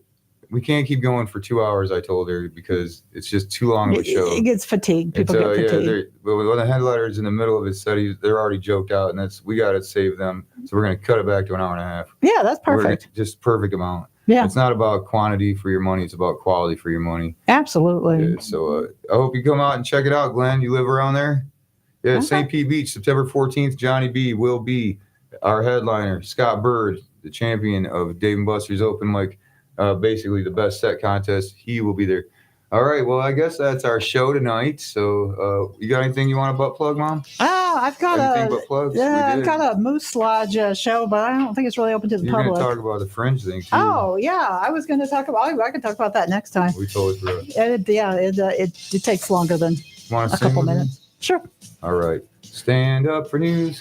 we can't keep going for 2 hours, I told her, because it's just too long of a show. It gets fatigued. People get fatigued. But when the headliner's in the middle of his set, they're already joked out, and we got to save them. So we're going to cut it back to an hour and a half. Yeah, that's perfect. Just perfect amount. Yeah. It's not about quantity for your money. It's about quality for your money. Absolutely. Yeah, so I hope you come out and check it out, Glenn. You live around there? Yeah, Okay. St. Pete Beach, September 14th. Johnny B will be our headliner. Scott Bird, the champion of Dave & Buster's Open Mic, basically the best set contest. He will be there. All right. Well, I guess that's our show tonight. So you got anything you want to butt plug, Mom? I've got Anything but plugs? I've got a Moose Lodge show, but I don't think it's really open to the You're going public. to talk about the Fringe thing, too. Oh, yeah. I was going to talk about I can talk about that next time. We totally forgot. It takes longer than Want a couple minutes. Sure. All right. Stand up for news.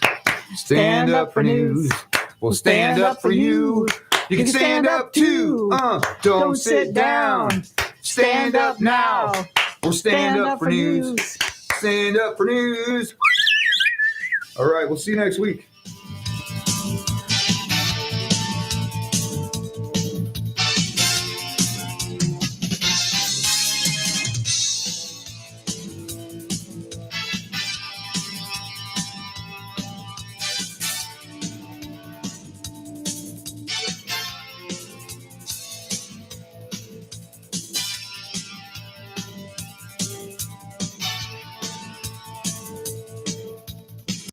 Stand up for news. We'll stand up for you. You can stand up too. Don't sit down. Stand up now. We'll stand up for news. Stand up for news. All right. We'll see you next week.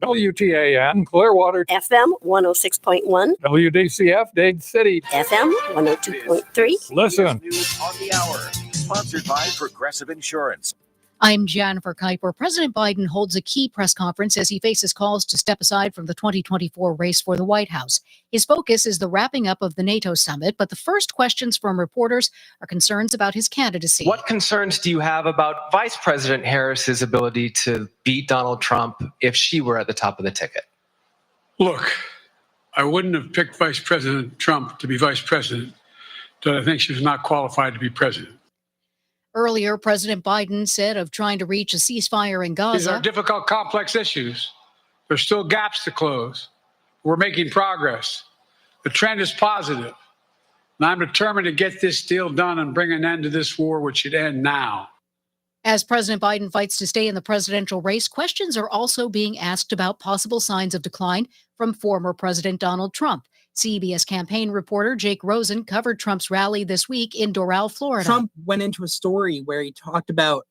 WTAN, Clearwater, FM 106.1, WDCF, Dade City, FM 102.3. Listen. News on the hour, sponsored by Progressive Insurance. I'm Jennifer Kuiper. President Biden holds a key press conference as he faces calls to step aside from the 2024 race for the White House. His focus is the wrapping up of the NATO summit, but the first questions from reporters are concerns about his candidacy. What concerns do you have about Vice President Harris's ability to beat Donald Trump if she were at the top of the ticket? Look, I wouldn't have picked Vice President Trump to be vice president, but I think she was not qualified to be president. Earlier, President Biden said of trying to reach a ceasefire in These are Gaza. difficult, complex issues. There's still gaps to close. We're making progress. The trend is positive. And I'm determined to get this deal done and bring an end to this war, which should end now. As President Biden fights to stay in the presidential race, questions are also being asked about possible signs of decline from former President Donald Trump. CBS campaign reporter Jake Rosen covered Trump's rally this week in Doral, Florida. Trump went into a story where he talked about